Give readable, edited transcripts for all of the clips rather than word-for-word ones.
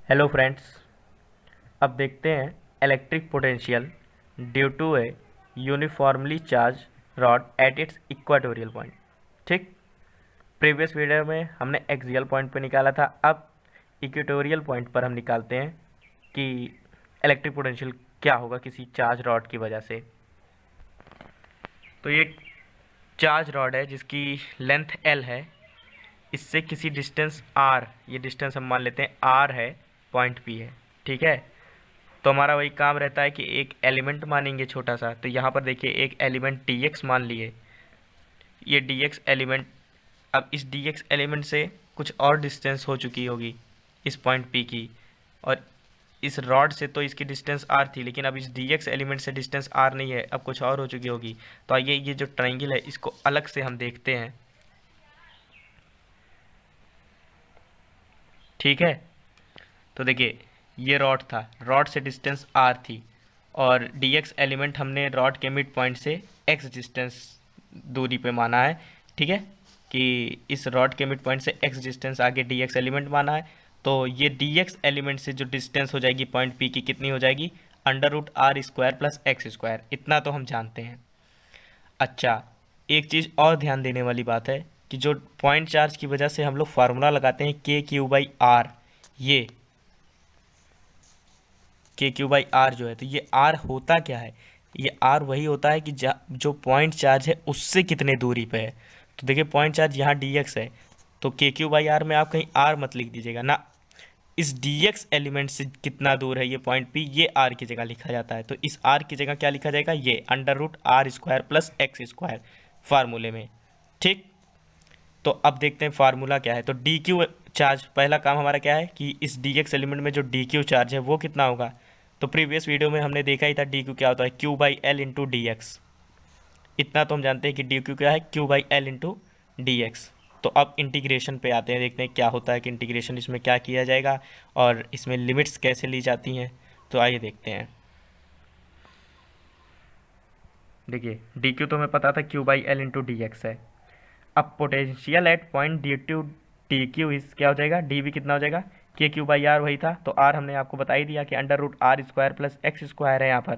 Hello friends. अब देखते हैं electric potential due to a uniformly charged rod at its equatorial point. ठीक, previous video में हमने एक्सियल पॉइंट पर निकाला था। अब इक्वेटोरियल पॉइंट पर हम निकालते हैं कि इलेक्ट्रिक पोटेंशियल क्या होगा किसी चार्ज रॉड की वजह से। तो ये चार्ज रॉड है जिसकी लेंथ एल है, इससे किसी डिस्टेंस आर, ये डिस्टेंस हम मान लेते हैं आर है, पॉइंट पी है। ठीक है, तो हमारा वही काम रहता है कि एक एलिमेंट मानेंगे छोटा सा। तो यहाँ पर देखिए एक एलिमेंट डी एक्स मान लिए, ये डी एक्स एलिमेंट, अब इस डी एक्स एलिमेंट से कुछ और डिस्टेंस हो चुकी होगी इस पॉइंट पी की, और इस रॉड से तो इसकी डिस्टेंस आर थी, लेकिन अब इस डी एक्स एलिमेंट से डिस्टेंस आर नहीं है, अब कुछ और हो चुकी होगी। तो आइए ये जो ट्राइंगल है इसको अलग से हम देखते हैं। ठीक है, तो देखिए ये रॉड था, रॉड से डिस्टेंस आर थी, और डी एक्स एलिमेंट हमने रॉड के मिड पॉइंट से एक्स डिस्टेंस दूरी पे माना है। ठीक है, कि इस रॉड के मिड पॉइंट से एक्स डिस्टेंस आगे डी एक्स एलिमेंट माना है। तो ये डी एक्स एलिमेंट से जो डिस्टेंस हो जाएगी पॉइंट पी की, कितनी हो जाएगी? Under root r square plus x square. इतना तो हम जानते हैं। अच्छा, एक चीज़ और ध्यान देने वाली बात है कि जो पॉइंट चार्ज की वजह से हम लोग फार्मूला लगाते हैं के क्यू बाई आर, ये के क्यू बाई आर जो है, तो ये आर होता क्या है? ये आर वही होता है कि जो पॉइंट चार्ज है उससे कितने दूरी पे है। तो देखिए पॉइंट चार्ज यहाँ डी एक्स है, तो के क्यू बाई आर में आप कहीं आर मत लिख दीजिएगा ना, इस डी एक्स एलिमेंट से कितना दूर है ये पॉइंट पी, ये आर की जगह लिखा जाता है। तो इस आर की जगह क्या लिखा जाएगा? ये under root r square plus x square फार्मूले में। ठीक, तो अब देखते हैं फार्मूला क्या है। तो डी क्यू चार्ज, पहला काम हमारा क्या है कि इस डी एक्स एलिमेंट में जो डी क्यू चार्ज है वो कितना होगा। तो प्रीवियस वीडियो में हमने देखा ही था डी क्यू क्या होता है, q by l into d x. इतना तो हम जानते हैं कि डी क्यू क्या है, q by l into d x. तो अब इंटीग्रेशन पे आते हैं, देखते हैं क्या होता है कि इंटीग्रेशन इसमें क्या किया जाएगा और इसमें लिमिट्स कैसे ली जाती हैं। तो आइए देखते हैं। देखिए डी क्यू तो हमें पता था q by l into d x है। अब potential at point d to d q इस क्या हो जाएगा, डी भी कितना हो जाएगा, के क्यू बाई आर वही था। तो आर हमने आपको बता ही दिया कि under root r square plus x square है यहाँ पर।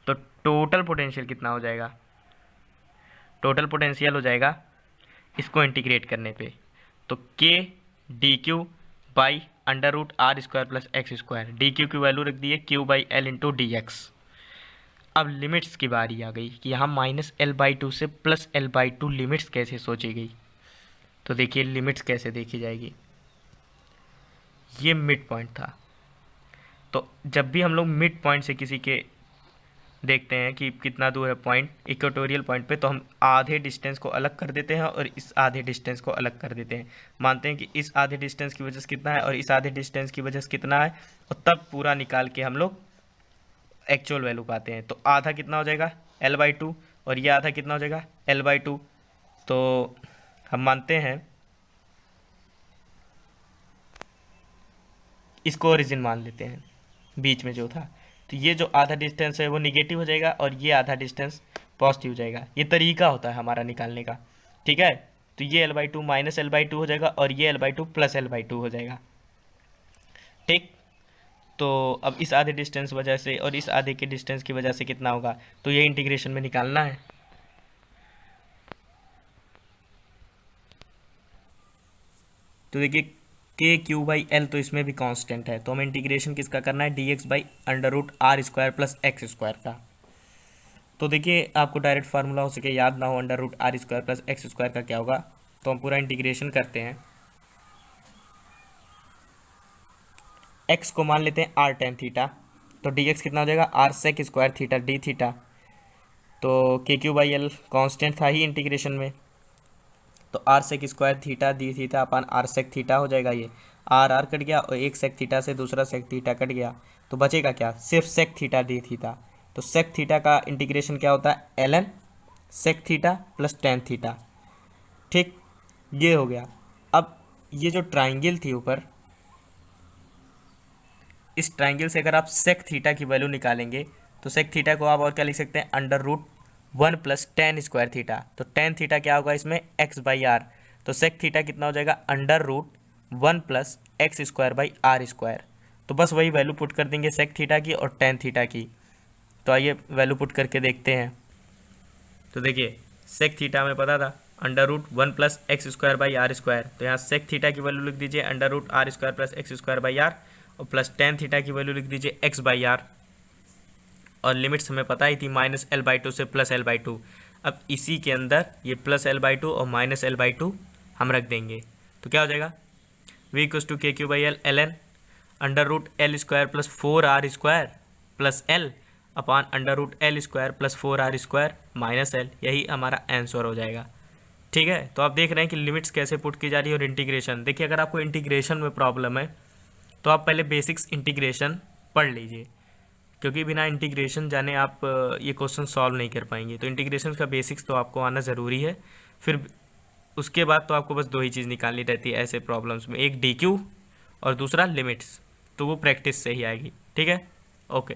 तो टोटल पोटेंशियल कितना हो जाएगा? टोटल पोटेंशियल हो जाएगा इसको इंटीग्रेट करने पे, तो k d q by under root r square plus x square, d q की वैल्यू रख दी है q by l into d x. अब लिमिट्स की बारी आ गई कि यहाँ माइनस एल बाई टू से plus l by two limits कैसे सोची गई। तो देखिए लिमिट्स कैसे देखी जाएगी। ये मिड पॉइंट था, तो जब भी हम लोग मिड पॉइंट से किसी के देखते हैं कि कितना दूर है पॉइंट इक्वेटोरियल पॉइंट पे, तो हम आधे डिस्टेंस को अलग कर देते हैं और इस आधे डिस्टेंस को अलग कर देते हैं। मानते हैं कि इस आधे डिस्टेंस की वजह से कितना है और इस आधे डिस्टेंस की वजह से कितना है, और तब पूरा निकाल के हम लोग एक्चुअल वैल्यू पाते हैं। तो आधा कितना हो जाएगा, एल बाई टू, और ये आधा कितना हो जाएगा, एल बाई टू। तो हम मानते हैं इसको ओरिजिन मान लेते हैं बीच में जो था। तो ये जो आधा डिस्टेंस है वो निगेटिव हो जाएगा और ये आधा डिस्टेंस पॉजिटिव हो जाएगा। ये तरीका होता है हमारा निकालने का। ठीक है, तो ये L by to minus l by to हो जाएगा और ये L by two plus l by to हो जाएगा। ठीक, तो अब इस आधे डिस्टेंस वजह से और इस आधे के डिस्टेंस की वजह से कितना होगा, तो ये इंटीग्रेशन में निकालना है। तो देखिए के क्यू बाई एल तो इसमें भी कांस्टेंट है, तो हमें इंटीग्रेशन किसका करना है, d x by under root r square plus x square का। तो देखिए आपको डायरेक्ट फार्मूला हो सके याद ना हो under root r square plus x square का क्या होगा, तो हम पूरा इंटीग्रेशन करते हैं। एक्स को मान लेते हैं आर टेन थीटा, तो डी एक्स कितना हो जाएगा, r sec square theta d theta. तो k Q by L constant था ही इंटीग्रेशन में, तो r sec square theta d theta upon r sec theta हो जाएगा। ये आर आर कट गया और एक सेक थीटा से दूसरा सेक थीटा कट गया, तो बचेगा क्या, सिर्फ सेक थीटा डी थीटा। तो सेक थीटा का इंटीग्रेशन क्या होता है, l n sec theta plus tan theta. ठीक, ये हो गया। अब ये जो ट्राइंगल थी ऊपर, इस ट्राइंगल से अगर आप सेक थीटा की वैल्यू निकालेंगे तो सेक थीटा को आप और क्या लिख सकते हैं, under root one plus tan square theta. तो टेन थीटा क्या होगा इसमें, एक्स बाई आर। तो सेक थीटा कितना हो जाएगा, under root 1 plus x square by r square. तो बस वही वैल्यू पुट कर देंगे सेक थीटा की और टेन थीटा की। तो आइए वैल्यू पुट करके देखते हैं। तो देखिए सेक थीटा हमें पता था under root 1 plus x square by r square. तो यहाँ सेक थीटा की वैल्यू लिख दीजिए under root r square plus x square by r, और प्लस टेन थीटा की वैल्यू लिख दीजिए एक्स बाई आर। और लिमिट्स हमें पता ही थी -L/2 से +L/2। अब इसी के अंदर ये +L/2 और -L/2 हम रख देंगे। तो क्या हो जाएगा, v = KQ/L ln under root l square plus 4r square plus l upon under root l square plus 4r square minus l. यही हमारा आंसर हो जाएगा। ठीक है, तो आप देख रहे हैं कि लिमिट्स कैसे पुट की जा रही है और इंटीग्रेशन। देखिए अगर आपको इंटीग्रेशन में प्रॉब्लम है तो आप पहले बेसिक्स इंटीग्रेशन पढ़ लीजिए, क्योंकि बिना इंटीग्रेशन जाने आप ये क्वेश्चन सॉल्व नहीं कर पाएंगे। तो इंटीग्रेशन का बेसिक्स तो आपको आना ज़रूरी है। फिर उसके बाद तो आपको बस दो ही चीज़ निकालनी रहती है ऐसे प्रॉब्लम्स में, एक डी क्यू और दूसरा लिमिट्स। तो वो प्रैक्टिस से ही आएगी। ठीक है, ओके।